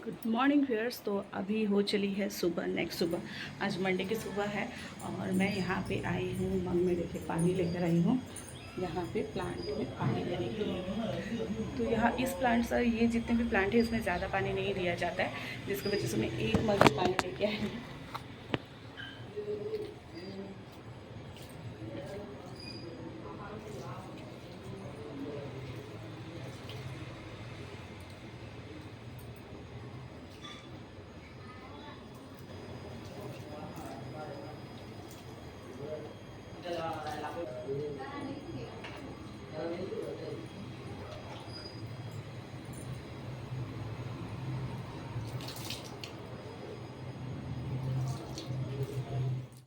Good morning viewers. तो अभी हो चली है सुबह, नेक्स्ट सुबह। आज मंडे की सुबह है और मैं यहाँ पे आई हूँ। मग में देखिए पानी लेकर आई हूँ यहाँ पे प्लांट में पानी देने के लिए। तो यहाँ इस प्लांट से ये जितने भी प्लांट है इसमें ज़्यादा पानी नहीं दिया जाता है, जिसकी वजह से मैं एक मग में पानी लेके आई हूँ।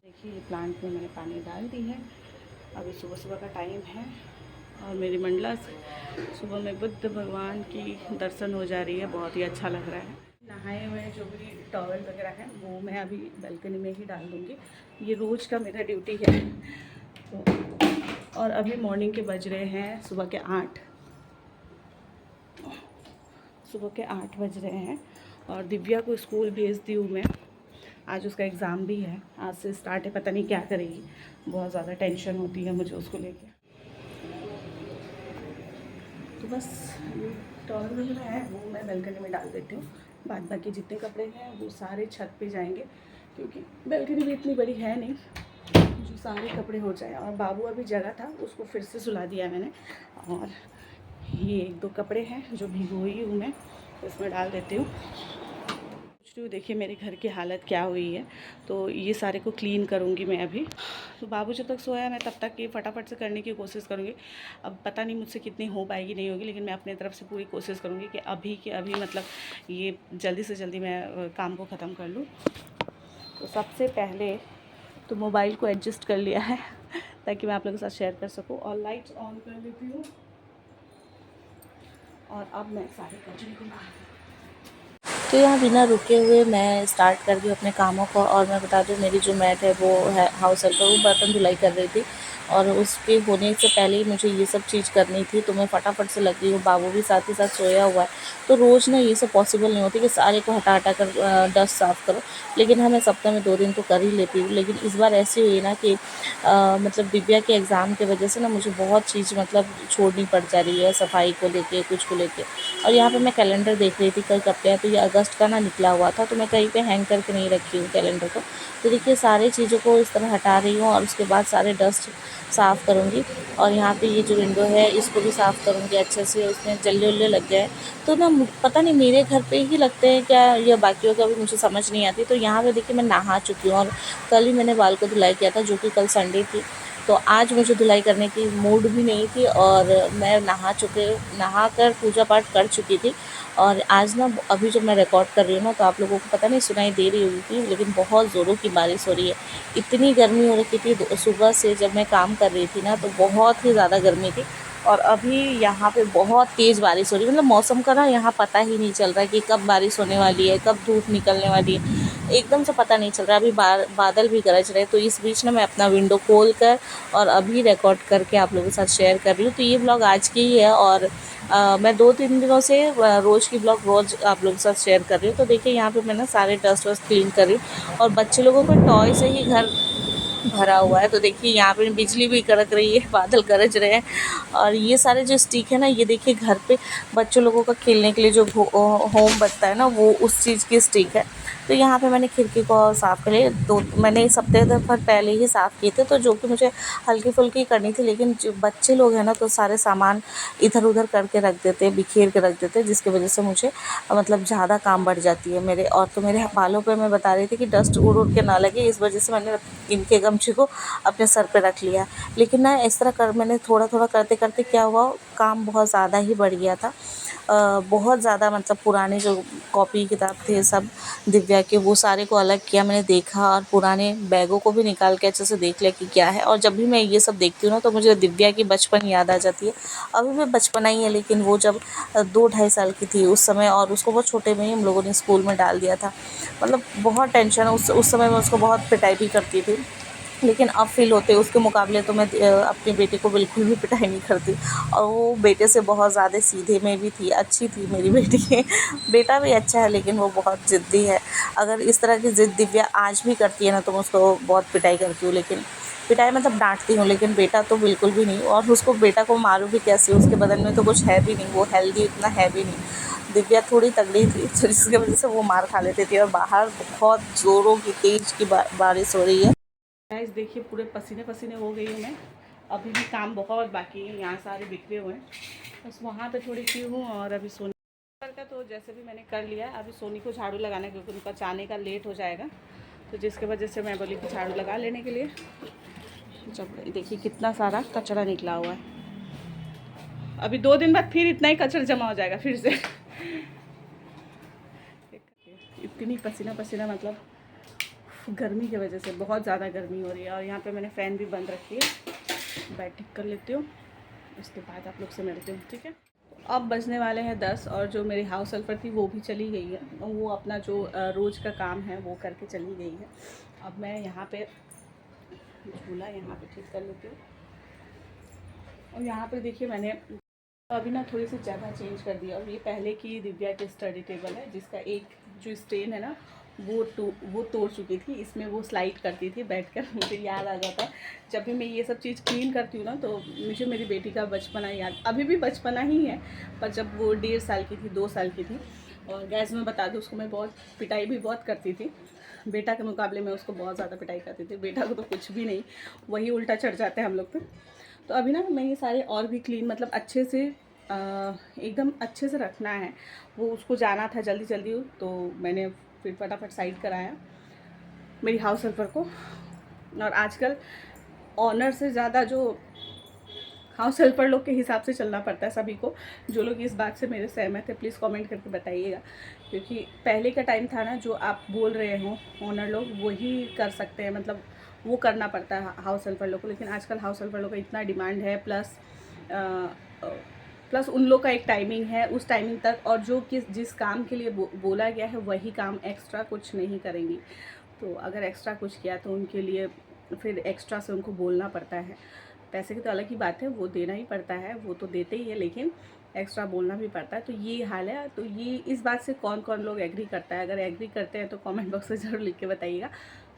देखिए ये प्लांट में मैंने पानी डाल दी है। अभी सुबह सुबह का टाइम है और मेरी मंडला से सुबह में बुद्ध भगवान की दर्शन हो जा रही है। बहुत ही अच्छा लग रहा है। नहाए हुए जो भी टॉवल वगैरह है वो मैं अभी बालकनी में ही डाल दूँगी। ये रोज़ का मेरा ड्यूटी है। तो और अभी मॉर्निंग के बज रहे हैं सुबह के 8। सुबह के 8 बज रहे हैं और दिव्या को स्कूल भेज दी हूँ मैं। आज उसका एग्ज़ाम भी है, आज से स्टार्ट है। पता नहीं क्या करेगी, बहुत ज़्यादा टेंशन होती है मुझे उसको लेके। तो बस टॉवल वगैरह है वो मैं बालकनी में डाल देती हूँ। बाद बाकी जितने कपड़े हैं वो सारे छत पे जाएंगे, क्योंकि बालकनी भी इतनी बड़ी है नहीं जो सारे कपड़े हो जाए। और बाबू अभी जगह था, उसको फिर से सुला दिया मैंने। और ये 1-2 कपड़े हैं जो भिगोई हूँ मैं, इसमें डाल देती हूँ। देखिए मेरे घर की हालत क्या हुई है। तो ये सारे को क्लीन करूँगी मैं अभी। तो बाबू जब तक सोया मैं तब तक ये फटाफट से करने की कोशिश करूँगी। अब पता नहीं मुझसे कितनी हो पाएगी नहीं होगी, लेकिन मैं अपने तरफ से पूरी कोशिश करूँगी कि अभी के अभी मतलब ये जल्दी से जल्दी मैं काम को ख़त्म कर लूँ। तो सबसे पहले तो मोबाइल को एडजस्ट कर लिया है ताकि मैं आप लोगों के साथ शेयर कर सकूँ। और लाइट्स ऑन कर लेती हूँ और अब मैं सारे कचरे को बाहर। तो यहाँ बिना रुके हुए मैं स्टार्ट कर दी अपने कामों को। और मैं बता दूँ मेरी जो मैट है वो है हाउस हेल्पर, वो बर्तन धुलाई कर रही थी और उसके होने से पहले ही मुझे ये सब चीज़ करनी थी। तो मैं फटाफट से लग गई हूँ। बाबू भी साथ ही साथ सोया हुआ है। तो रोज़ ना ये सब पॉसिबल नहीं होती कि सारे को हटा हटा कर डस्ट साफ़ करो, लेकिन हाँ मैं सप्ताह में 2 दिन तो कर ही लेती हूँ। लेकिन इस बार ऐसी हुई ना कि मतलब दिव्या के एग्ज़ाम की वजह से ना मुझे बहुत चीज़ मतलब छोड़नी पड़ जा रही है, सफाई को लेके, कुछ को लेके। और यहाँ पे मैं कैलेंडर देख रही थी, कल कब क्या है। तो ये अगस्त का ना निकला हुआ था, तो मैं कहीं पे हैंग करके नहीं रखी हूँ कैलेंडर को। तो देखिए सारी चीज़ों को इस तरह हटा रही हूँ और उसके बाद सारे डस्ट साफ़ करूँगी। और यहाँ पे ये जो विंडो है इसको भी साफ़ करूँगी अच्छे से, उसमें जल्ले उल्ले लग गए हैं। तो ना पता नहीं मेरे घर पे ही लगते हैं क्या या बाकियों का भी मुझे समझ नहीं आती। तो यहाँ पे देखिए मैं नहा चुकी हूँ और कल ही मैंने बाल को धुलाई किया था, जो कि कल संडे थी। तो आज मुझे धुलाई करने की मूड भी नहीं थी और मैं नहा कर पूजा पाठ कर चुकी थी। और आज ना अभी जब मैं रिकॉर्ड कर रही हूँ ना, तो आप लोगों को पता नहीं सुनाई दे रही होगी थी, लेकिन बहुत ज़ोरों की बारिश हो रही है। इतनी गर्मी हो रखी थी सुबह से जब मैं काम कर रही थी ना, तो बहुत ही ज़्यादा गर्मी थी। और अभी यहाँ पे बहुत तेज़ बारिश हो रही है। मतलब मौसम का ना यहाँ पता ही नहीं चल रहा है कि कब बारिश होने वाली है, कब धूप निकलने वाली है, एकदम से पता नहीं चल रहा। अभी बादल भी गरज रहे। तो इस बीच ना मैं अपना विंडो खोल कर और अभी रिकॉर्ड करके आप लोगों के साथ शेयर कर रही हूँ। तो ये ब्लॉग आज की ही है और मैं 2-3 दिनों से रोज़ की ब्लॉग रोज़ आप लोगों के साथ शेयर कर रही हूँ। तो देखिए यहाँ पे मैं ना सारे डस्ट वस्ट क्लीन कर रही हूँ और बच्चे लोगों को टॉय से ही घर भरा हुआ है। तो देखिए यहाँ पे बिजली भी कड़क रही है, बादल गरज रहे हैं। और ये सारे जो स्टिक है ना, ये देखिए घर पे बच्चों लोगों का खेलने के लिए जो होम बचता है ना, वो उस चीज़ की स्टिक है। तो यहाँ पे मैंने खिड़की को साफ़ कर लिया। मैंने इस हफ्ते भर पहले ही साफ़ किए थे, तो जो कि मुझे हल्की फुल्की करनी थी। लेकिन जो बच्चे लोग हैं ना, तो सारे सामान इधर उधर करके रख देते हैं, बिखेर के रख देते हैं, जिसकी वजह से मुझे मतलब ज़्यादा काम बढ़ जाती है मेरे। और तो मेरे बालों पे मैं बता रही थी कि डस्ट उड़ उड़ के ना लगे, इस वजह से मैंने इनके गमछे को अपने सर पे रख लिया। लेकिन ना इस तरह कर मैंने थोड़ा थोड़ा करते करते क्या हुआ, काम बहुत ज़्यादा ही बढ़ गया था। बहुत ज़्यादा मतलब पुराने जो कॉपी किताब थे सब दिव्या के, वो सारे को अलग किया मैंने, देखा। और पुराने बैगों को भी निकाल के अच्छे से देख लिया कि क्या है। और जब भी मैं ये सब देखती हूँ ना, तो मुझे दिव्या की बचपन याद आ जाती है। अभी भी बचपना ही है, लेकिन वो जब 2-2.5 साल की थी उस समय, और उसको बहुत छोटे में ही हम लोगों ने स्कूल में डाल दिया था। मतलब बहुत टेंशन, उस समय मैं उसको बहुत पिटाई भी करती थी। लेकिन अब फील होते उसके मुकाबले तो मैं अपनी बेटी को बिल्कुल भी पिटाई नहीं करती। और वो बेटे से बहुत ज़्यादा सीधे में भी थी, अच्छी थी मेरी बेटी। बेटा भी अच्छा है लेकिन वो बहुत ज़िद्दी है। अगर इस तरह की ज़िद दिव्या आज भी करती है ना तो मैं उसको बहुत पिटाई करती हूँ, लेकिन पिटाई मतलब डांटती हूँ, लेकिन बेटा तो बिल्कुल भी नहीं। और उसको बेटा को मारूँ भी कैसे, उसके बदन में तो कुछ है भी नहीं, वो हेल्दी इतना है भी नहीं। दिव्या थोड़ी तगड़ी थी तो जिसकी वजह से वो मार खा लेती थी। और बाहर बहुत ज़ोरों की तेज़ की बारिश हो रही है। गाइस देखिए पूरे पसीने पसीने हो गई हूँ मैं। अभी भी काम बहुत बाकी है, यहाँ सारे बिखरे हुए हैं। बस वहाँ पे थोड़ी सी हूँ और अभी सोनी का तो जैसे भी मैंने कर लिया। अभी सोनी को झाड़ू लगाना है क्योंकि उनका जाने का लेट हो जाएगा, तो जिसके वजह से मैं बोली कि झाड़ू लगा लेने के लिए। जब देखिए कितना सारा कचरा निकला हुआ है। अभी 2 दिन बाद फिर इतना ही कचरा जमा हो जाएगा फिर से। इतनी पसीना पसीना, मतलब गर्मी की वजह से बहुत ज़्यादा गर्मी हो रही है। और यहाँ पे मैंने फ़ैन भी बंद रखी है। बैठ ठीक कर लेती हूँ, उसके बाद आप लोग से मिलती हूँ, ठीक है। अब बजने वाले हैं 10 और जो मेरी हाउस हेल्पर थी वो भी चली गई है। वो अपना जो रोज़ का काम है वो करके चली गई है। अब मैं यहाँ पे झूला यहाँ पे ठीक कर लेती हूँ। और यहाँ पे देखिए मैंने अभी ना थोड़ी सी जगह चेंज कर दिया। और ये पहले की दिव्या की स्टडी टेबल है जिसका एक जो स्टेन है ना वो तोड़ चुकी थी। इसमें वो स्लाइड करती थी बैठकर। मुझे याद आ जाता है जब भी मैं ये सब चीज़ क्लीन करती हूँ ना, तो मुझे मेरी बेटी का बचपना याद, अभी भी बचपना ही है, पर जब वो 1.5 साल की थी, 2 साल की थी। और गैस में बता दूँ उसको मैं बहुत पिटाई भी बहुत करती थी। बेटा के मुकाबले मैं उसको बहुत ज़्यादा पिटाई करती थी। बेटा को तो कुछ भी नहीं, वही उल्टा चढ़ जाते हैं हम लोग पे। तो अभी ना मैं ये सारे और भी क्लीन, मतलब अच्छे से एकदम अच्छे से रखना है। वो उसको जाना था जल्दी जल्दी, तो मैंने फिर फटाफट साइड कराया मेरी हाउस हेल्पर को। और आजकल ऑनर से ज़्यादा जो हाउस हेल्पर लोग के हिसाब से चलना पड़ता है सभी को। जो लोग इस बात से मेरे सहमत है प्लीज़ कमेंट करके बताइएगा, क्योंकि पहले का टाइम था ना, जो आप बोल रहे हो ऑनर लोग वही कर सकते हैं, मतलब वो करना पड़ता है हाउस हेल्पर लोग को। लेकिन आजकल हाउस हेल्पर लोग का इतना डिमांड है, प्लस उन लोग का एक टाइमिंग है, उस टाइमिंग तक, और जो जिस काम के लिए बोला गया है वही काम, एक्स्ट्रा कुछ नहीं करेंगी। तो अगर एक्स्ट्रा कुछ किया तो उनके लिए फिर एक्स्ट्रा से उनको बोलना पड़ता है। पैसे की तो अलग ही बात है, वो देना ही पड़ता है, वो तो देते ही है, लेकिन एक्स्ट्रा बोलना भी पड़ता है। तो ये हाल है। तो ये इस बात से कौन कौन लोग एग्री करता है, अगर एग्री करते हैं तो कमेंट बॉक्स में ज़रूर लिख के बताइएगा।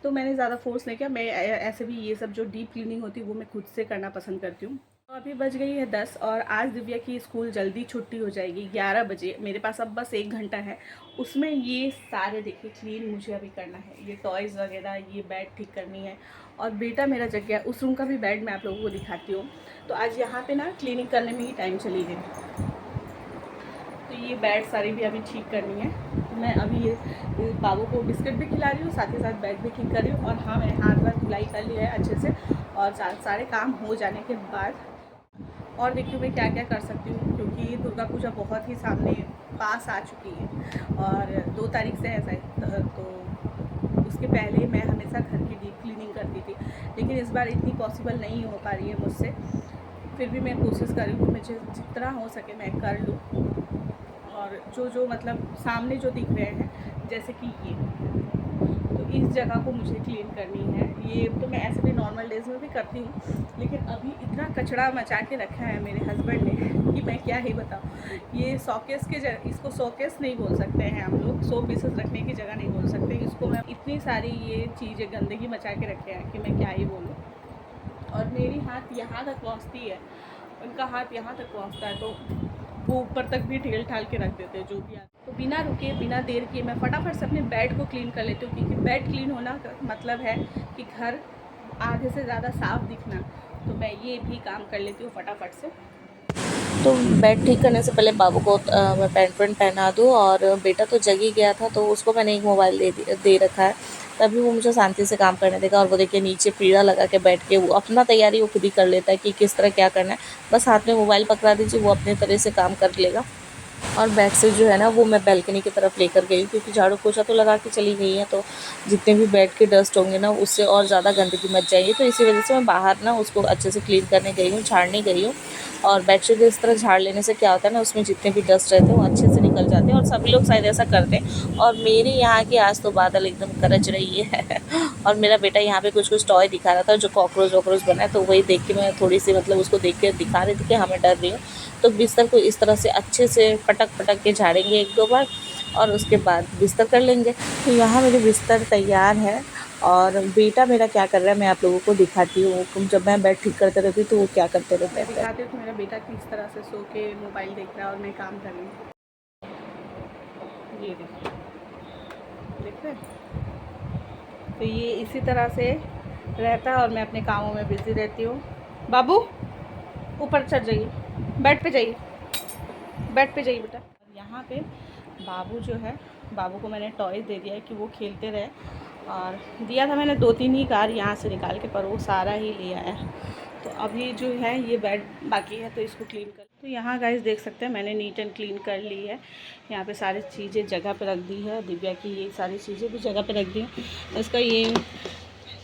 तो मैंने ज़्यादा फोर्स नहीं किया। मैं ऐसे भी ये सब जो डीप क्लीनिंग होती है वो मैं खुद से करना पसंद करती हूँ। तो अभी बज गई है 10 और आज दिव्या की स्कूल जल्दी छुट्टी हो जाएगी 11 बजे। मेरे पास अब बस 1 घंटा है, उसमें ये सारे देखिए क्लीन मुझे अभी करना है। ये टॉयज़ वगैरह, ये बेड ठीक करनी है। और बेटा मेरा जग गया, उस रूम का भी बेड मैं आप लोगों को दिखाती हूँ। तो आज यहाँ पे ना क्लीनिंग करने में ही टाइम चली गई। तो ये बेड सारी भी अभी ठीक करनी है। तो मैं अभी ये बाबू को बिस्किट भी खिला रही हूँ, साथ ही साथ बेड भी ठीक कर रही हूँ। और हाँ, मैंने हाथ वाथ धुलाई कर लिया है अच्छे से। और सारे काम हो जाने के बाद और देखिए मैं क्या क्या कर सकती हूँ, क्योंकि दुर्गा पूजा बहुत ही सामने पास आ चुकी है और 2 तारीख से है शायद। तो उसके पहले मैं हमेशा घर की डीप क्लीनिंग करती थी, लेकिन इस बार इतनी पॉसिबल नहीं हो पा रही है मुझसे। फिर भी मैं कोशिश कर रही हूँ कि मुझे जितना हो सके मैं कर लूँ। और जो मतलब सामने जो दिख रहे हैं, जैसे कि ये, तो इस जगह को मुझे क्लीन करनी है। ये तो मैं ऐसे भी नॉर्मल डेज में भी करती हूँ, लेकिन अभी इतना कचरा मचा के रखा है मेरे हस्बैंड ने कि मैं क्या ही बताऊँ। ये शोकेस के जगह, इसको शोकेस नहीं बोल सकते हैं हम लोग, 100 पीसेस रखने की जगह नहीं बोल सकते इसको। मैं इतनी सारी ये चीज़ें गंदगी मचा के रखे हैं कि मैं क्या ही बोलूँ। और मेरी हाथ यहाँ तक पहुँचती है, उनका हाथ यहाँ तक पहुँचता है, तो वो ऊपर तक भी ढेल ढाल के रख देते हैं जो भी। तो बिना रुके बिना देर किए मैं फटाफट से अपने बेड को क्लीन कर लेती हूँ, क्योंकि बेड क्लीन होना का मतलब है कि घर आधे से ज़्यादा साफ़ दिखना। तो मैं ये भी काम कर लेती हूँ फटाफट से। तो बेड ठीक करने से पहले बाबू को मैं पैंट वैंट पहना दूँ। और बेटा तो जग ही गया था तो उसको मैंने एक मोबाइल दे रखा है, तभी वो मुझे शांति से काम करने देगा। और वो देखिए नीचे पीढ़ा लगा के बैठ के वो अपना तैयारी वो खुद ही कर लेता है कि किस तरह क्या करना है। बस हाथ में मोबाइल पकड़ा दीजिए, वो अपने तरह से काम कर लेगा। और बैग से जो है ना वो मैं बालकनी की तरफ लेकर गई, क्योंकि झाड़ू पोछा तो लगा के चली गई है, तो जितने भी बेड के डस्ट होंगे ना उससे और ज़्यादा गंदगी मच जाएगी। तो इसी वजह से मैं बाहर ना उसको अच्छे से क्लीन करने गई हूँ, झाड़ने गई हूँ। और बेडशीट इस तरह झाड़ लेने से क्या होता है ना, उसमें जितने भी डस्ट रहते हैं वो अच्छे से निकल जाते हैं, और सभी लोग शायद ऐसा करते हैं। और मेरे यहाँ की आज तो बादल एकदम गरज रही है और मेरा बेटा यहाँ पे कुछ कुछ टॉय दिखा रहा था जो कॉकरोच वॉकरोच बना है, तो वही देख के मैं थोड़ी सी मतलब उसको देख के दिखा रही थी कि हमें डर रही हूँ। तो बिस्तर को इस तरह से अच्छे से पटक पटक के झाड़ेंगे एक दो बार, और उसके बाद बिस्तर कर लेंगे। तो यहाँ मेरे बिस्तर तैयार है, और बेटा मेरा क्या कर रहा है मैं आप लोगों को दिखाती हूँ। जब मैं बेड ठीक करते रहती हूँ तो वो क्या करते रहते मैं हैं। दिखाती हूँ कि मेरा बेटा किस तरह से सो के मोबाइल देख रहा है और मैं काम कर रही हूँ। ये देखिए, देख रहे हैं? तो ये इसी तरह से रहता है और मैं अपने कामों में बिज़ी रहती हूँ। बाबू ऊपर चढ़ जाइए, बेड पे जाइए, बेड पे जाइए बेटा। यहाँ पे बाबू जो है, बाबू को मैंने टॉयज़ दे दिया है कि वो खेलते रहे, और दिया था मैंने 2-3 ही कार यहाँ से निकाल के, पर वो सारा ही ले आया। तो अभी जो है ये बेड बाकी है, तो इसको क्लीन कर। तो यहाँ गाइस देख सकते हैं मैंने नीट एंड क्लीन कर ली है। यहाँ पे सारी चीज़ें जगह पे रख दी है, दिव्या की ये सारी चीज़ें भी जगह पे रख दी हैं। इसका ये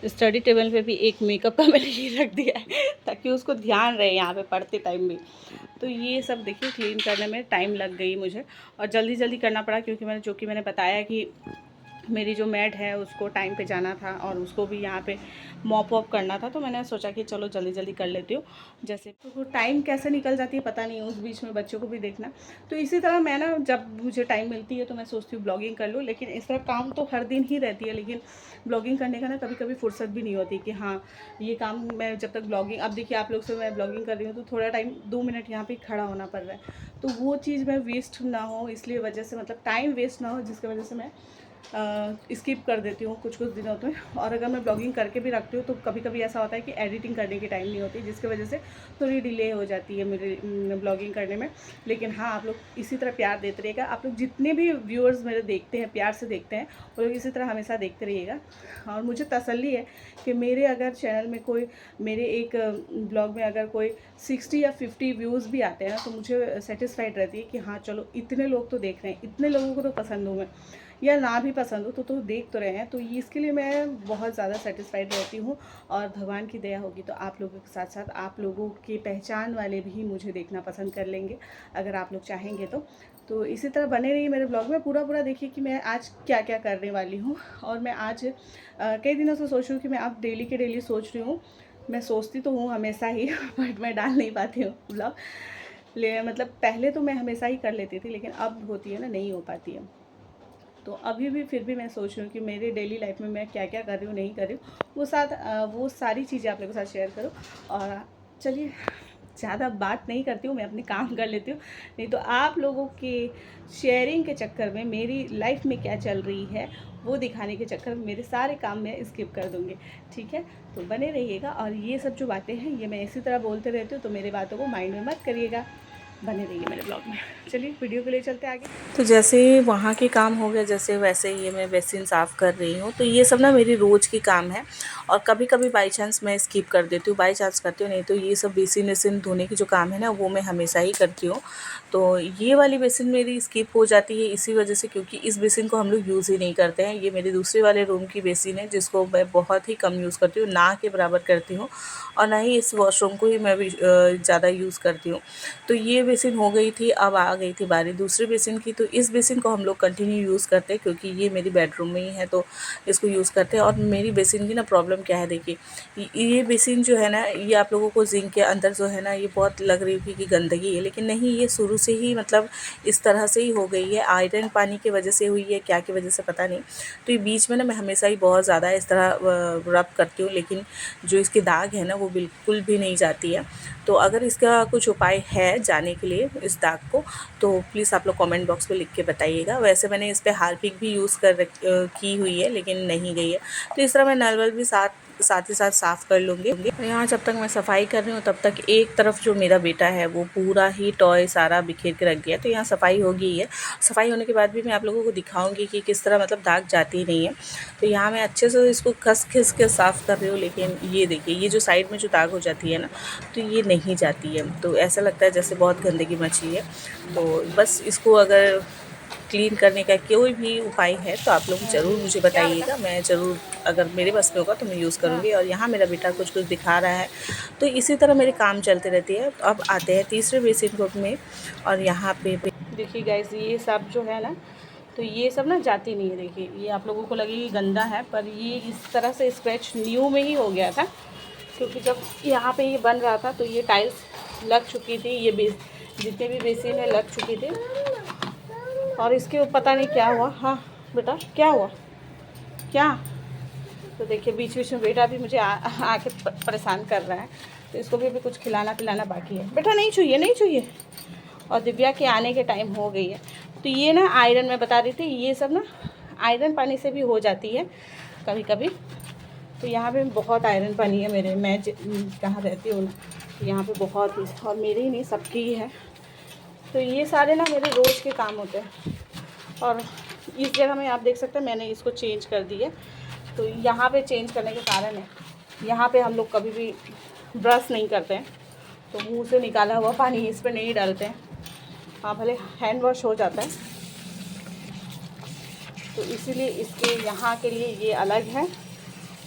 स्टडी टेबल पे भी एक मेकअप का मैंने ये रख दिया है ताकि उसको ध्यान रहे यहाँ पे पढ़ते टाइम भी। तो ये सब देखिए क्लीन करने में टाइम लग गई मुझे, और जल्दी जल्दी करना पड़ा, क्योंकि मैंने बताया कि मेरी जो मैड है उसको टाइम पे जाना था और उसको भी यहाँ पे मॉप वॉप करना था। तो मैंने सोचा कि चलो जल्दी जल्दी कर लेती हूँ। जैसे तो टाइम कैसे निकल जाती है पता नहीं, उस बीच में बच्चों को भी देखना। तो इसी तरह मैं ना जब मुझे टाइम मिलती है तो मैं सोचती हूँ ब्लॉगिंग कर लूँ, लेकिन इस तरह काम तो हर दिन ही रहती है, लेकिन ब्लॉगिंग करने का ना कभी कभी फुर्सत भी नहीं होती कि हाँ ये काम मैं जब तक ब्लॉगिंग, अब देखिए आप लोग से मैं ब्लॉगिंग कर रही हूँ तो थोड़ा टाइम 2 मिनट यहाँ पे खड़ा होना पड़ रहा है, तो वो चीज़ मैं वेस्ट ना हो इसलिए वजह से, मतलब टाइम वेस्ट ना हो जिसकी वजह से मैं स्किप कर देती हूँ कुछ कुछ दिनों तो। और अगर मैं ब्लॉगिंग करके भी रखती हूँ तो कभी कभी ऐसा होता है कि एडिटिंग करने की टाइम नहीं होती, जिसकी वजह से थोड़ी डिले हो जाती है मेरी ब्लॉगिंग करने में। लेकिन हाँ, आप लोग इसी तरह प्यार देते रहिएगा। आप लोग जितने भी व्यूअर्स मेरे देखते हैं, प्यार से देखते हैं, वो लोग इसी तरह हमेशा देखते रहिएगा। और मुझे तसल्ली है कि मेरे अगर चैनल में कोई, मेरे एक ब्लॉग में अगर कोई 60 या 50 व्यूज़ भी आते हैं ना, तो मुझे सेटिस्फाइड रहती है कि हाँ चलो इतने लोग तो देख रहे हैं, इतने लोगों को तो पसंद हूँ मैं, या ना भी पसंद हो तो देख तो रहे हैं। तो ये इसके लिए मैं बहुत ज़्यादा सेटिस्फाइड रहती हूँ। और भगवान की दया होगी तो आप लोगों के साथ साथ आप लोगों की पहचान वाले भी मुझे देखना पसंद कर लेंगे, अगर आप लोग चाहेंगे तो इसी तरह बने रहिए मेरे ब्लॉग में। पूरा देखिए कि मैं आज क्या क्या करने वाली हूँ। और मैं आज कई दिनों से सोच रही हूँ कि मैं अब डेली के डेली सोच रही हूँ, मैं सोचती तो हूँ हमेशा ही बट मैं डाल नहीं पाती हूँ ब्लॉग। मतलब पहले तो मैं हमेशा ही कर लेती थी, लेकिन अब होती है ना, नहीं हो पाती है। तो अभी भी फिर भी मैं सोच रही हूँ कि मेरे डेली लाइफ में मैं क्या क्या कर रही हूँ, नहीं कर रही हूँ, वो सारी चीज़ें आप लोगों के साथ शेयर करूँ। और चलिए ज़्यादा बात नहीं करती हूँ, मैं अपने काम कर लेती हूँ, नहीं तो आप लोगों के शेयरिंग के चक्कर में मेरी लाइफ में क्या चल रही है वो दिखाने के चक्कर में मेरे सारे काम मैं स्किप कर दूँगी। ठीक है, तो बने रहिएगा। और ये सब जो बातें हैं ये मैं इसी तरह बोलते रहती हूँ, तो मेरे बातों को माइंड में मत करिएगा, बने रहिए मेरे ब्लॉग में। चलिए वीडियो को ले चलते आगे। तो जैसे वहाँ के काम हो गया, जैसे वैसे ये मैं बेसिन साफ़ कर रही हूँ। तो ये सब ना मेरी रोज़ की काम है, और कभी कभी बाई चांस मैं स्किप कर देती हूँ, बाई चांस करती हूँ, नहीं तो ये सब बेसिन वेसिन धोने की जो काम है ना वो मैं हमेशा ही करती हूँ। तो ये वाली बेसिन मेरी स्किप हो जाती है इसी वजह से, क्योंकि इस बेसिन को हम लोग यूज़ ही नहीं करते हैं। ये मेरे दूसरे वाले रूम की बेसिन है जिसको मैं बहुत ही कम यूज़ करती हूँ, ना के बराबर करती हूँ, और ना ही इस वॉशरूम को ही मैं भी ज़्यादा यूज़ करती हूँ। तो ये बेसिन हो गई थी, अब आ गई थी बारी दूसरे बेसिन की। तो इस बेसिन को हम लोग कंटिन्यू यूज़ करते हैं, क्योंकि ये मेरी बेडरूम में ही है तो इसको यूज़ करते हैं। और मेरी बेसिन की ना प्रॉब्लम क्या है, देखिए ये बेसिन जो है ना, ये आप लोगों को जिंक के अंदर जो है ना ये बहुत लग रही थी कि गंदगी है, लेकिन नहीं, ये शुरू से ही मतलब इस तरह से ही हो गई है। आयरन पानी की वजह से हुई है, क्या की वजह से पता नहीं। तो ये बीच में ना मैं हमेशा ही बहुत ज़्यादा इस तरह रब करती हूँ, लेकिन जो इसके दाग है ना वो बिल्कुल भी नहीं जाती है। तो अगर इसका कुछ उपाय है जाने के लिए इस दाग को, तो प्लीज़ आप लोग कमेंट बॉक्स में लिख के बताइएगा। वैसे मैंने इस पे हार्पिक भी यूज़ की हुई है, लेकिन नहीं गई है। तो इस तरह मैं नल वल भी साथ ही साथ साफ़ कर लूँगी। यहाँ जब तक मैं सफाई कर रही हूँ तब तक एक तरफ जो मेरा बेटा है वो पूरा ही टॉय सारा बिखेर के रख गया। तो यहाँ सफाई हो गई है, सफाई होने के बाद भी मैं आप लोगों को दिखाऊंगी कि किस तरह मतलब दाग जाती नहीं है। तो यहाँ मैं अच्छे से इसको खिस के साफ़ कर रही हूँ, लेकिन ये देखिए ये जो साइड में जो दाग हो जाती है ना, तो ये नहीं जाती है। तो ऐसा लगता है जैसे बहुत गंदगी मची है। तो बस इसको अगर क्लीन करने का कोई भी उपाय है तो आप लोग ज़रूर मुझे बताइएगा, मैं ज़रूर अगर मेरे बस में होगा तो मैं यूज़ करूँगी। और यहाँ मेरा बेटा कुछ कुछ दिखा रहा है, तो इसी तरह मेरे काम चलते रहती है। तो अब आते हैं तीसरे बेसिन को में, और यहाँ पे देखिए गाइस, ये सब जो है ना, तो ये सब ना जाती नहीं है। देखिए, ये आप लोगों को लगेगी गंदा है, पर ये इस तरह से स्क्रैच न्यू में ही हो गया था, क्योंकि जब यहाँ पे ये बन रहा था तो ये टाइल्स लग चुकी थी, ये जितने भी बेसिन है लग चुकी थी, और इसके पता नहीं क्या हुआ। हाँ बेटा, क्या हुआ, क्या? तो देखिए, बीच बीच में बेटा भी मुझे आके परेशान कर रहा है, तो इसको भी कुछ खिलाना पिलाना बाकी है। बेटा नहीं छूइए, नहीं छूइए। और दिव्या के आने के टाइम हो गई है। तो ये ना आयरन, मैं बता रही थी, ये सब ना आयरन पानी से भी हो जाती है कभी कभी। तो यहाँ पे बहुत आयरन पानी है मेरे, मैं कहाँ रहती हूँ ना, तो यहाँ पे बहुत ही, और मेरे ही नहीं सबकी ही है। तो ये सारे ना मेरे रोज़ के काम होते हैं। और इस जगह में आप देख सकते हैं मैंने इसको चेंज कर दी है। तो यहाँ पे चेंज करने के कारण है, यहाँ पे हम लोग कभी भी ब्रश नहीं करते हैं, तो मुंह से निकाला हुआ पानी इस पर नहीं डालते हैं। हाँ, भले हैंड वॉश हो जाता है, तो इसीलिए इसके यहाँ के लिए ये अलग है,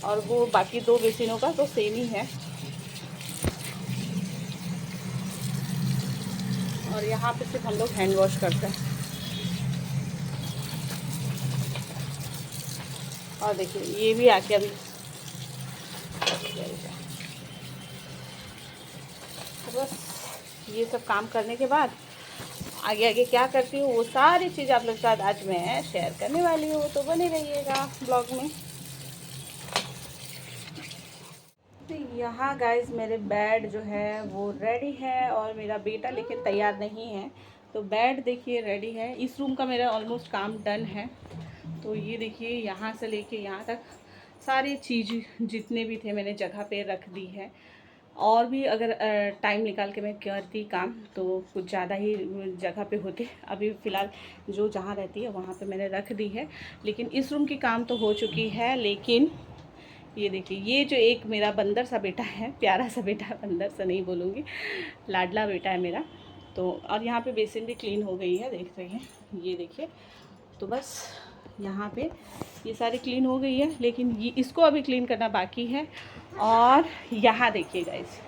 और वो बाकी दो बेसिनों का तो सेम ही है। और यहाँ पे सिर्फ हम लोग हैंड वॉश करते हैं। और देखिए, ये भी आके अभी, तो बस ये सब काम करने के बाद आगे आगे क्या करती हूँ वो सारी चीज़ आप लोग के साथ आज मैं शेयर करने वाली हूँ, तो बने रहिएगा ब्लॉग में। तो यहाँ गाइस मेरे बेड जो है वो रेडी है, और मेरा बेटा लेकिन तैयार नहीं है। तो बेड देखिए रेडी है। इस रूम का मेरा ऑलमोस्ट काम डन है। तो ये देखिए, यहाँ से लेके यहाँ तक सारी चीज़ जितने भी थे मैंने जगह पे रख दी है। और भी अगर टाइम निकाल के मैं करती काम तो कुछ ज़्यादा ही जगह पे होते। अभी फ़िलहाल जो जहाँ रहती है वहाँ पे मैंने रख दी है। लेकिन इस रूम की काम तो हो चुकी है। लेकिन ये देखिए, ये जो एक मेरा बंदर सा बेटा है, प्यारा सा बेटा है, बंदर सा नहीं बोलूँगी, लाडला बेटा है मेरा। तो और यहाँ पे बेसिन भी क्लीन हो गई है, देख रहे हैं, ये देखिए। तो बस यहाँ पे ये सारी क्लीन हो गई है, लेकिन ये इसको अभी क्लीन करना बाकी है। और यहाँ देखिए गाइस,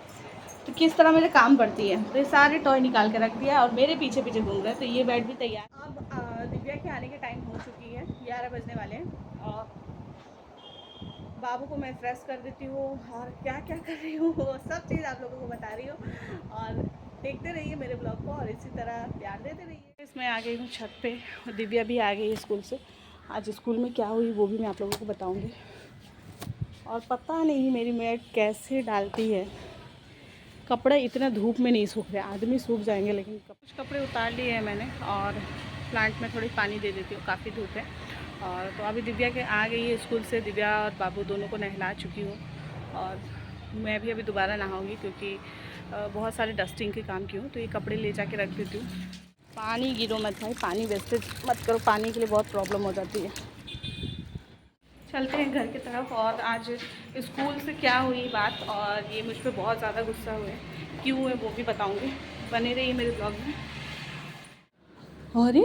तो किस तरह मेरे काम बढ़ती है। तो ये सारे टॉय निकाल के रख दिया और मेरे पीछे पीछे घूम रहे हैं। तो ये बेड भी तैयार। अब दिव्या के आने के टाइम हो चुकी है, 11 बजने वाले हैं, और बाबू को मैं फ्रेश कर देती हूँ, और क्या क्या कर रही हूँ वो सब चीज़ आप लोगों को बता रही हूँ। और देखते रहिए मेरे ब्लॉग को, और इसी तरह प्यार देते रहिए। इसमें आ गई हूँ छत पे, और दिव्या भी आ गई है स्कूल से। आज स्कूल में क्या हुई वो भी मैं आप लोगों को बताऊँगी। और पता नहीं मेरी मेड कैसे डालती है कपड़े, इतना धूप में नहीं सूख रहे, आदमी सूख जाएंगे, लेकिन कुछ कपड़े उतार लिए हैं मैंने। और प्लांट में थोड़ी पानी दे देती हूँ, काफ़ी धूप है। और तो अभी दिव्या के आ गई है स्कूल से, दिव्या और बाबू दोनों को नहला चुकी हूँ। और मैं भी अभी दोबारा नहाऊंगी, क्योंकि बहुत सारे डस्टिंग के काम की हूँ। तो ये कपड़े ले जाके रख देती हूँ। पानी गिरो मत भाई, पानी वेस्टेज मत करो, पानी के लिए बहुत प्रॉब्लम हो जाती है। चलते हैं घर की तरफ। और आज स्कूल से क्या हुई बात, और ये मुझ पर बहुत ज़्यादा गुस्सा हुए, क्यों है वो भी बताऊंगी। बने रहिए मेरे ब्लॉग में। अरे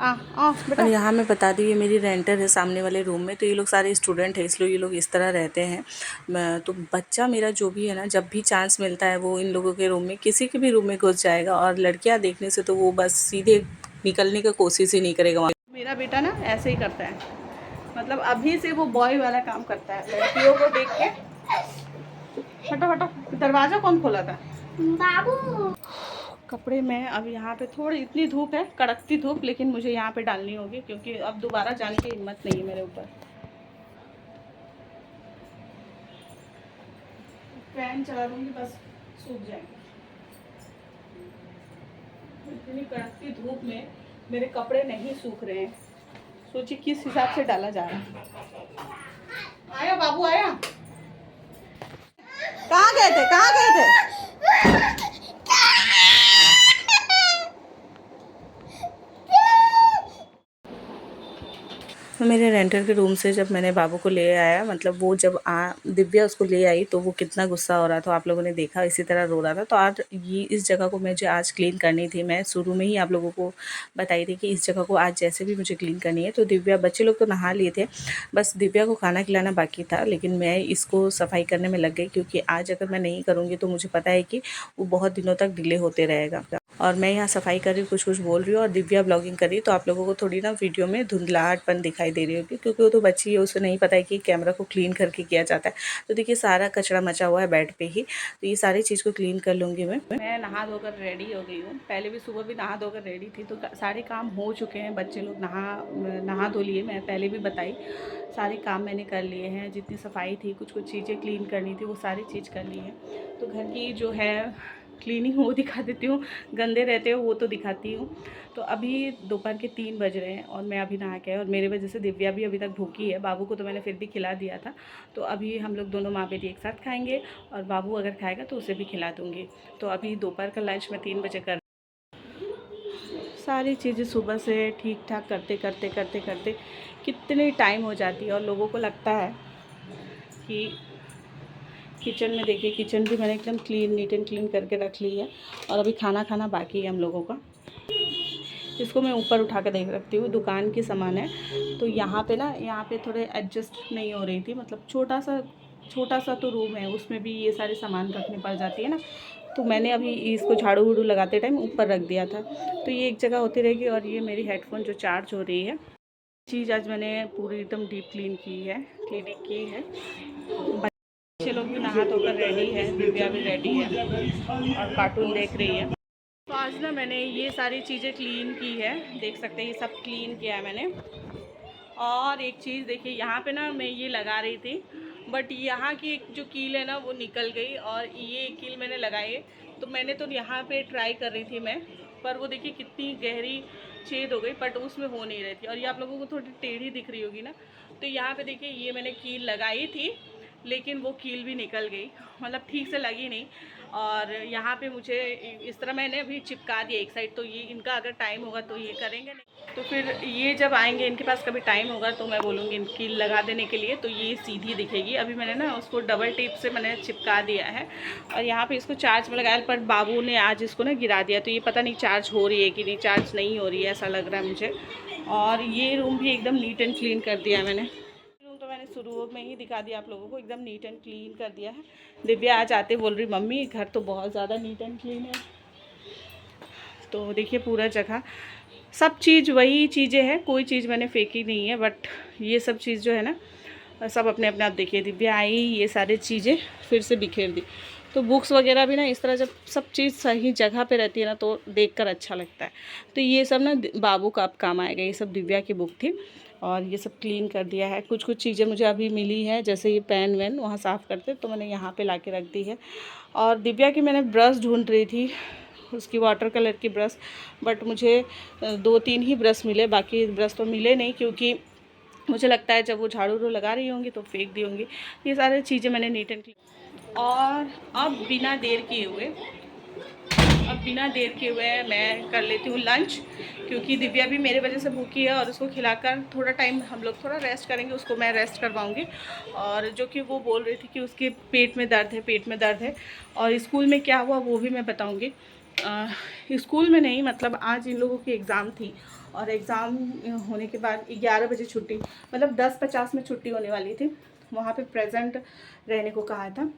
और यहाँ मैं बता दी, ये मेरी रेंटर है सामने वाले रूम में। तो ये लोग सारे स्टूडेंट हैं, इसलिए ये लोग इस तरह रहते हैं। तो बच्चा मेरा जो भी है ना, जब भी चांस मिलता है वो इन लोगों के रूम में, किसी के भी रूम में घुस जाएगा। और लड़कियाँ देखने से तो वो बस सीधे निकलने की कोशिश ही नहीं करेगा वहाँ। मेरा बेटा ना ऐसे ही करता है, मतलब अभी से वो बॉय वाला काम करता है, लड़कियों को देख के। हटो हटो, दरवाज़ा कौन खोला था? बाबू। कपड़े में अब यहाँ पे थोड़ी, इतनी धूप है, कड़कती धूप, लेकिन मुझे यहाँ पे डालनी होगी, क्योंकि अब दोबारा जाने की हिम्मत नहीं है मेरे ऊपर। फैन चला दूँगी, बस सूख जाएंगे। इतनी कड़कती धूप में मेरे कपड़े नहीं सूख रहे हैं, सोचिए किस हिसाब से डाला जा रहा है। आया बाबू, आया। कहाँ गए थे, कहाँ गए थे? मेरे रेंटर के रूम से जब मैंने बाबू को ले आया, मतलब वो जब दिव्या उसको ले आई तो वो कितना गुस्सा हो रहा था, आप लोगों ने देखा, इसी तरह रो रहा था। तो आज ये इस जगह को मुझे आज क्लीन करनी थी। मैं शुरू में ही आप लोगों को बताई थी कि इस जगह को आज जैसे भी मुझे क्लीन करनी है। तो दिव्या, बच्चे लोग तो नहा लिए थे, बस दिव्या को खाना खिलाना बाकी था, लेकिन मैं इसको सफाई करने में लग गई, क्योंकि आज अगर मैं नहीं करूँगी तो मुझे पता है कि वो बहुत दिनों तक डिले होते रहेगा। और मैं यहाँ सफाई कर रही हूँ, कुछ कुछ बोल रही हूँ, और दिव्या ब्लॉगिंग कर रही है। तो आप लोगों को थोड़ी ना वीडियो में धुंधलाहटपन दिखाई दे रही होगी, क्योंकि वो तो बच्ची है, उसे नहीं पता है कि कैमरा को क्लीन करके किया जाता है। तो देखिए सारा कचरा मचा हुआ है बेड पे ही, तो ये सारी चीज़ को क्लीन कर लूँगी मैं नहा धोकर रेडी हो गई हूँ। पहले भी सुबह भी नहा धोकर रेडी थी, तो सारे काम हो चुके हैं। बच्चे लोग नहा धो लिए, मैं पहले भी बताई, सारे काम मैंने कर लिए हैं। जितनी सफाई थी, कुछ कुछ चीज़ें क्लीन करनी थी, वो सारी चीज़ कर ली है। तो घर की जो है क्लीनिंग वो दिखा देती हूँ, गंदे रहते हो वो तो दिखाती हूँ। तो अभी दोपहर के 3 बज रहे हैं और मैं अभी नहा के आई, और मेरे वजह से दिव्या भी अभी तक भूखी है। बाबू को तो मैंने फिर भी खिला दिया था। तो अभी हम लोग दोनों माँ बेटी एक साथ खाएंगे, और बाबू अगर खाएगा तो उसे भी खिला दूँगी। तो अभी दोपहर का लंच मैं 3 बजे कर, सारी चीज़ें सुबह से ठीक ठाक करते करते करते करते कितनी टाइम हो जाती है। और लोगों को लगता है कि किचन में, देखिए किचन भी मैंने एकदम क्लीन, नीट एंड क्लीन करके रख ली है। और अभी खाना बाकी है हम लोगों का। इसको मैं ऊपर उठा के देख रखती हूँ, दुकान की सामान है। तो यहाँ पे थोड़े एडजस्ट नहीं हो रही थी, मतलब छोटा सा तो रूम है, उसमें भी ये सारे सामान रखने पड़ जाती है ना। तो मैंने अभी इसको झाड़ू वूड़ू लगाते टाइम ऊपर रख दिया था। तो ये एक जगह होती रहेगी। और ये मेरी हेडफोन जो चार्ज हो रही है, चीज़ आज मैंने पूरी एकदम डीप क्लीनिंग की है। बच्चे लोग भी नहा धोकर रेडी है, दिव्या भी रेडी है और कार्टून देख रही है। तो आज ना मैंने ये सारी चीज़ें क्लीन की है, देख सकते हैं ये सब क्लीन किया है मैंने। और एक चीज़ देखिए, यहाँ पे ना मैं ये लगा रही थी, बट यहाँ की एक जो कील है ना वो निकल गई, और ये कील मैंने लगाई है। तो मैंने तो यहाँ पे ट्राई कर रही थी मैं, पर वो देखिए कितनी गहरी छेद हो गई, बट उसमें हो नहीं रही थी। और ये आप लोगों को थोड़ी टेढ़ी दिख रही होगी ना। तो यहाँ पे देखिए ये मैंने कील लगाई थी, लेकिन वो कील भी निकल गई, मतलब ठीक से लगी नहीं। और यहाँ पे मुझे इस तरह मैंने अभी चिपका दिया एक साइड। तो ये इनका अगर टाइम होगा तो ये करेंगे, नहीं तो फिर ये जब आएंगे, इनके पास कभी टाइम होगा तो मैं बोलूँगी इनकी लगा देने के लिए, तो ये सीधी दिखेगी। अभी मैंने ना उसको डबल टेप से मैंने चिपका दिया है। और यहाँ पे इसको चार्ज में लगाया, पर बाबू ने आज इसको ना गिरा दिया, तो ये पता नहीं चार्ज हो रही है कि नहीं, चार्ज नहीं हो रही है ऐसा लग रहा है मुझे। और ये रूम भी एकदम नीट एंड क्लीन कर दिया मैंने। तो मैंने शुरू में ही दिखा दिया आप लोगों को, एकदम नीट एंड क्लीन कर दिया है। दिव्या आज आते बोल रही मम्मी घर तो बहुत ज़्यादा नीट एंड क्लीन है। तो देखिए पूरा जगह, सब चीज़ वही चीज़ें हैं, कोई चीज़ मैंने फेंकी नहीं है। बट ये सब चीज़ जो है ना, सब अपने अपने आप देखिए, दिव्या आई ये सारी चीज़ें फिर से बिखेर दी। तो बुक्स वगैरह भी ना इस तरह, जब सब चीज़ सही जगह पे रहती है ना तो देखकर अच्छा लगता है। तो ये सब ना बाबू का अब काम आएगा, ये सब दिव्या की बुक थी। और ये सब क्लीन कर दिया है। कुछ कुछ चीज़ें मुझे अभी मिली है, जैसे ये पेन वैन वहाँ साफ़ करते, तो मैंने यहाँ पे लाके रख दी है। और दिव्या की मैंने ब्रश ढूंढ रही थी, उसकी वाटर कलर की ब्रश, बट मुझे 2-3 ही ब्रश मिले, बाकी ब्रश तो मिले नहीं, क्योंकि मुझे लगता है जब वो झाड़ू लगा रही होंगी तो फेंक दी होंगी। ये सारी चीज़ें मैंने नीट एंड क्लीन। और अब बिना देर किए हुए मैं कर लेती हूँ लंच, क्योंकि दिव्या भी मेरे वजह से भूखी है। और उसको खिलाकर थोड़ा टाइम हम लोग थोड़ा रेस्ट करेंगे, उसको मैं रेस्ट करवाऊँगी। और जो कि वो बोल रही थी कि उसके पेट में दर्द है। और स्कूल में क्या हुआ वो भी मैं बताऊँगी। स्कूल में नहीं, मतलब आज इन लोगों की एग्ज़ाम थी, और एग्ज़ाम होने के बाद 11 बजे छुट्टी, मतलब 10:50 में छुट्टी होने वाली थी। वहाँ पे प्रेजेंट रहने को कहा था।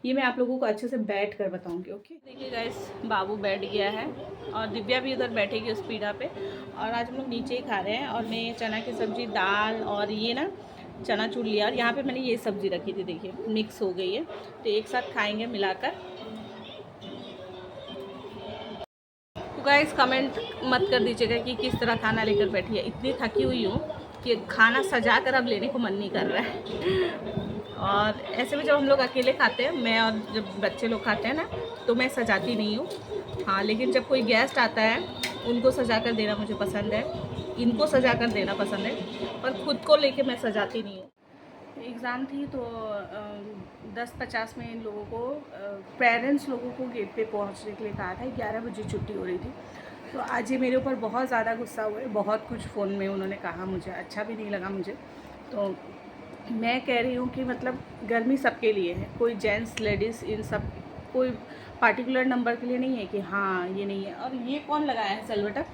ये मैं आप लोगों को अच्छे से बैठ कर बताऊंगी। ओके, देखिए गाइस, बाबू बैठ गया है और दिव्या भी उधर बैठेगी उस पीढ़ा पे। और आज हम लोग नीचे ही खा रहे हैं। और मैं चना की सब्ज़ी, दाल और ये ना चनाचूर लिया, और यहाँ पे मैंने ये सब्ज़ी रखी थी, देखिए मिक्स हो गई है। तो एक साथ खाएंगे मिलाकर। तो गाइस कमेंट मत कर दीजिएगा कि किस तरह खाना लेकर बैठी है। इतनी थकी हुई हूँ कि खाना सजा कर अब लेने को मन नहीं कर रहा है। और ऐसे में जब हम लोग अकेले खाते हैं, मैं और जब बच्चे लोग खाते हैं ना, तो मैं सजाती नहीं हूँ। हाँ, लेकिन जब कोई गेस्ट आता है उनको सजा कर देना मुझे पसंद है, इनको सजा कर देना पसंद है, पर खुद को लेके मैं सजाती नहीं हूँ। एग्ज़ाम थी तो 10:50 में इन लोगों को, पेरेंट्स लोगों को गेट पे पहुंचने के लिए कहा था। 11 बजे छुट्टी हो रही थी। तो आज ये मेरे ऊपर बहुत ज़्यादा गुस्सा हुए, बहुत कुछ फ़ोन में उन्होंने कहा, मुझे अच्छा भी नहीं लगा मुझे। तो मैं कह रही हूँ कि मतलब गर्मी सबके लिए है, कोई जेंट्स लेडीज़ इन सब कोई पार्टिकुलर नंबर के लिए नहीं है कि हाँ ये नहीं है। और ये कौन लगाया है सेलबटक?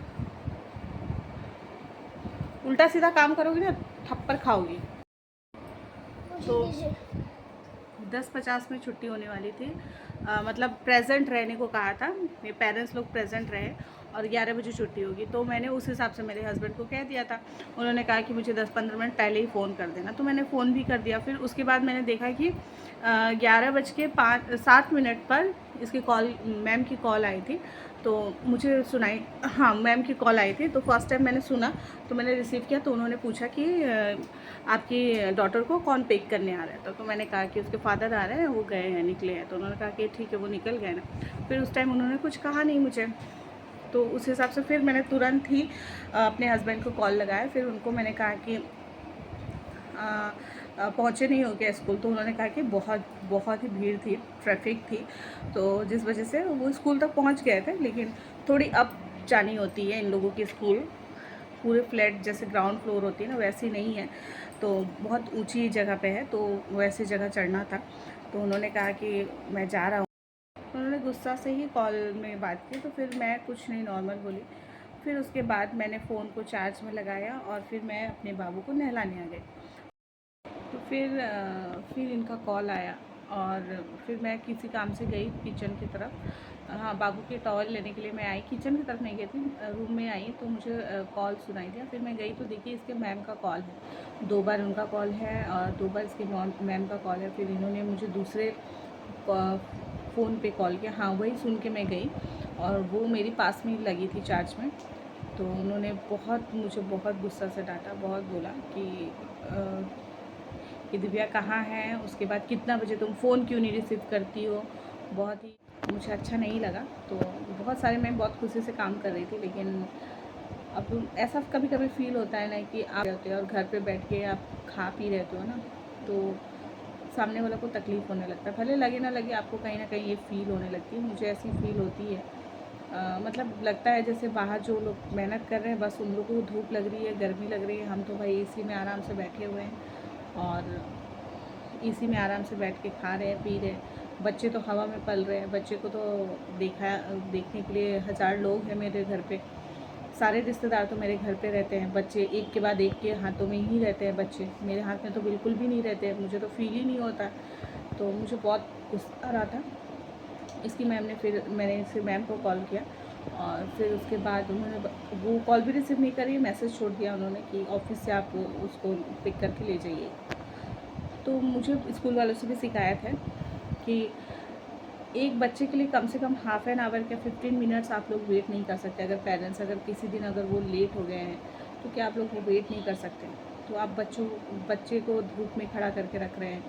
उल्टा सीधा काम करोगी ना थप्पड़ खाओगी। तो 10:50 में छुट्टी होने वाली थी। मतलब प्रेजेंट रहने को कहा था, मेरे पेरेंट्स लोग प्रेजेंट रहे और 11 बजे छुट्टी होगी। तो मैंने उस हिसाब से मेरे हस्बैंड को कह दिया था। उन्होंने कहा कि मुझे 10-15 मिनट पहले ही फ़ोन कर देना, तो मैंने फ़ोन भी कर दिया। फिर उसके बाद मैंने देखा कि 11:07 पर इसकी कॉल, मैम की कॉल आई थी। तो मुझे सुनाई, हाँ मैम की कॉल आई थी। तो फर्स्ट टाइम मैंने सुना, तो मैंने रिसीव किया। तो उन्होंने पूछा कि आपकी डॉटर को कौन पिक करने आ रहा है। तो मैंने कहा कि उसके फादर आ रहे हैं, वो गए हैं, निकले हैं। तो उन्होंने कहा कि ठीक है वो निकल गए ना। फिर उस टाइम उन्होंने कुछ कहा नहीं मुझे। तो उस हिसाब से फिर मैंने तुरंत ही अपने हस्बैंड को कॉल लगाया। फिर उनको मैंने कहा कि पहुँचे नहीं हो गया स्कूल। तो उन्होंने कहा कि बहुत ही भीड़ थी, ट्रैफिक थी, तो जिस वजह से वो स्कूल तक पहुँच गए थे। लेकिन थोड़ी अप जानी होती है इन लोगों की स्कूल, पूरे फ्लैट जैसे ग्राउंड फ्लोर होती है ना वैसी नहीं है, तो बहुत ऊंची जगह पे है, तो वैसी जगह चढ़ना था। तो उन्होंने कहा कि मैं जा रहा हूँ। उन्होंने गुस्सा से ही कॉल में बात की। तो फिर मैं कुछ नहीं, नॉर्मल बोली। फिर उसके बाद मैंने फ़ोन को चार्ज में लगाया और फिर मैं अपने बाबू को नहलाने आ गई। तो फिर इनका कॉल आया और फिर मैं किसी काम से गई किचन की तरफ। हाँ, बाबू की टॉवल लेने के लिए मैं आई, किचन की तरफ नहीं गई थी, रूम में आई। तो मुझे कॉल सुनाई दिया। फिर मैं गई तो देखिए इसके मैम का कॉल है, 2 बार उनका कॉल है और 2 बार इसके मैम का कॉल है। फिर इन्होंने मुझे दूसरे फ़ोन पे कॉल किया। हाँ, वही सुन के मैं गई और वो मेरी पास में ही लगी थी चार्ज में। तो उन्होंने मुझे बहुत गुस्सा से डांटा, बहुत बोला कि दिव्या कहाँ है, उसके बाद कितना बजे तुम फ़ोन क्यों नहीं रिसीव करती हो। बहुत ही मुझे अच्छा नहीं लगा। तो बहुत सारे, मैं बहुत खुशी से काम कर रही थी, लेकिन अब ऐसा कभी कभी फ़ील होता है ना कि आप रहते हो और घर पे बैठ के आप खा पी रहते हो ना, तो सामने वाला को तकलीफ़ होने लगता है। भले लगे ना लगे, आपको कहीं ना कहीं ये फ़ील होने लगती है। मुझे ऐसी फ़ील होती है। मतलब लगता है जैसे बाहर जो लोग मेहनत कर रहे हैं, बस उन लोगों को धूप लग रही है, गर्मी लग रही है। हम तो भाई एसी में आराम से बैठे हुए हैं और एसी में आराम से बैठ के खा रहे हैं, पी रहे हैं। बच्चे तो हवा में पल रहे हैं। बच्चे को तो देखने के लिए 1000 लोग हैं मेरे घर पे। सारे रिश्तेदार तो मेरे घर पे रहते हैं। बच्चे एक के बाद एक के हाथों में ही रहते हैं। बच्चे मेरे हाथ में तो बिल्कुल भी नहीं रहते हैं, मुझे तो फील ही नहीं होता। तो मुझे बहुत गुस्सा आ रहा था। इसकी मैंने इसके मैम को कॉल किया और फिर उसके बाद उन्होंने वो कॉल भी रिसीव नहीं करी, मैसेज छोड़ दिया उन्होंने कि ऑफिस से आप उसको पिक करके ले जाइए। तो मुझे स्कूल वालों से भी शिकायत है कि एक बच्चे के लिए कम से कम हाफ़ एन आवर या 15 मिनट्स आप लोग वेट नहीं कर सकते। अगर पेरेंट्स अगर किसी दिन अगर वो लेट हो गए हैं तो क्या आप लोग वो वेट नहीं कर सकते? तो आप बच्चे को धूप में खड़ा करके रख रहे हैं,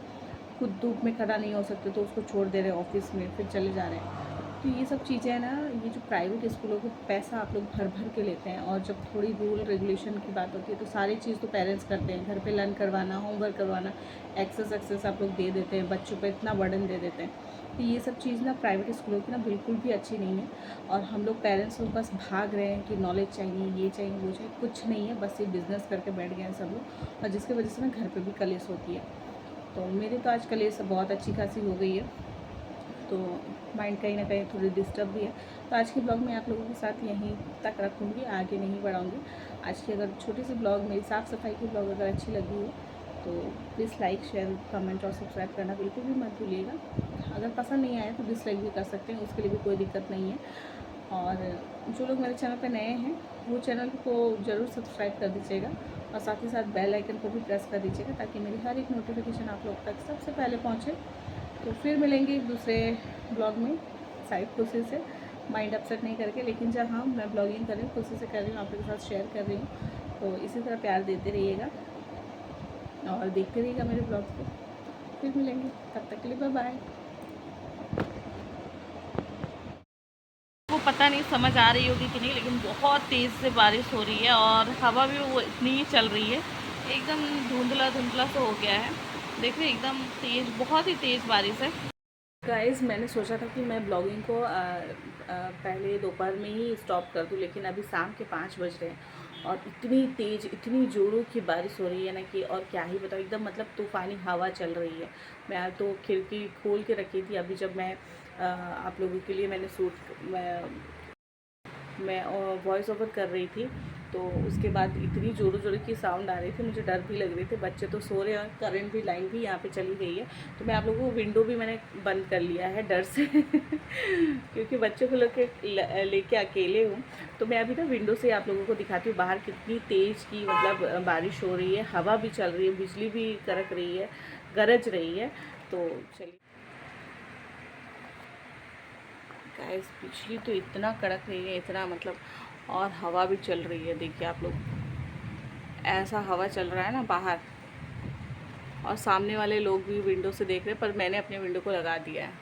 खुद धूप में खड़ा नहीं हो सकते तो उसको छोड़ दे रहे हैं ऑफिस में, फिर चले जा रहे हैं। तो ये सब चीज़ें हैं ना, ये जो प्राइवेट स्कूलों को पैसा आप लोग भर भर के लेते हैं और जब थोड़ी रूल रेगुलेशन की बात होती है तो सारी चीज़ तो पेरेंट्स करते हैं। घर पे लर्न करवाना, होमवर्क करवाना, एक्सेस आप लोग दे देते हैं, बच्चों पे इतना बर्डन दे देते हैं। तो ये सब चीज़ ना प्राइवेट स्कूलों की ना बिल्कुल भी अच्छी नहीं है। और हम लोग पेरेंट्स लोग बस भाग रहे हैं कि नॉलेज चाहिए, ये चाहिए, वो चाहिए। कुछ नहीं है, बस ये बिज़नेस करके बैठ गए हैं सब लोग, और जिसकी वजह से ना घर पे भी कलेश होती है। तो मेरी तो आज कलेश बहुत अच्छी खासी हो गई है, तो माइंड कहीं ना कहीं थोड़ी डिस्टर्ब भी है। तो आज के ब्लॉग में आप लोगों के साथ यहीं तक रखूँगी, आगे नहीं बढ़ाऊँगी। आज की अगर छोटी सी ब्लॉग, मेरी साफ़ सफाई की ब्लॉग अगर अच्छी लगी हो तो प्लीज़ लाइक, शेयर, कमेंट और सब्सक्राइब करना बिल्कुल भी मत भूलिएगा। अगर पसंद नहीं आया तो डिसलाइक भी कर सकते हैं, उसके लिए भी कोई दिक्कत नहीं है। और जो लोग मेरे चैनल पर नए हैं वो चैनल को ज़रूर सब्सक्राइब कर दीजिएगा और साथ ही साथ बेल आइकन को भी प्रेस कर दीजिएगा ताकि मेरी हर एक नोटिफिकेशन आप लोग तक सबसे पहले पहुँचे। तो फिर मिलेंगे एक दूसरे ब्लॉग में, साइड खुशी से, माइंड अपसेट नहीं करके। लेकिन जब हाँ मैं ब्लॉगिंग कर रही हूँ, खुशी से कर रही हूँ, आप लोगों के साथ शेयर कर रही हूँ। तो इसी तरह प्यार देते रहिएगा और देखते रहिएगा मेरे ब्लॉग को। फिर मिलेंगे, तब तक के लिए बाय बाय। वो पता नहीं समझ आ रही होगी कि नहीं, लेकिन बहुत तेज़ से बारिश हो रही है और हवा भी वो इतनी ही चल रही है, एकदम धुंधला धुंधला सा हो गया है। देख रहे एकदम तेज़, बहुत ही तेज़ बारिश है। गाइस मैंने सोचा था कि मैं ब्लॉगिंग को पहले दोपहर में ही स्टॉप कर दूं, लेकिन अभी शाम के 5 बज रहे हैं और इतनी तेज़ इतनी ज़ोरों की बारिश हो रही है ना कि और क्या ही बताऊँ, एकदम मतलब तूफ़ानी हवा चल रही है। मैं तो खिड़की खोल के रखी थी। अभी जब मैं आप लोगों के लिए मैं वॉइस ओवर कर रही थी तो उसके बाद इतनी ज़ोरों ज़ोरों की साउंड आ रही थी, मुझे डर भी लग रहे थे। बच्चे तो सो रहे हैं और करंट भी, लाइन भी यहाँ पे चली गई है। तो मैं आप लोगों को विंडो भी मैंने बंद कर लिया है डर से क्योंकि बच्चों को लेके अकेले हूँ। तो मैं अभी ना विंडो से आप लोगों को दिखाती हूँ बाहर कितनी तेज़ की मतलब बारिश हो रही है, हवा भी चल रही है, बिजली भी कड़क रही है, गरज रही है। तो चलिए गाइस, बिजली तो इतना कड़क रही है, इतना मतलब, और हवा भी चल रही है। देखिए आप लोग, ऐसा हवा चल रहा है ना बाहर, और सामने वाले लोग भी विंडो से देख रहे हैं, पर मैंने अपने विंडो को लगा दिया है।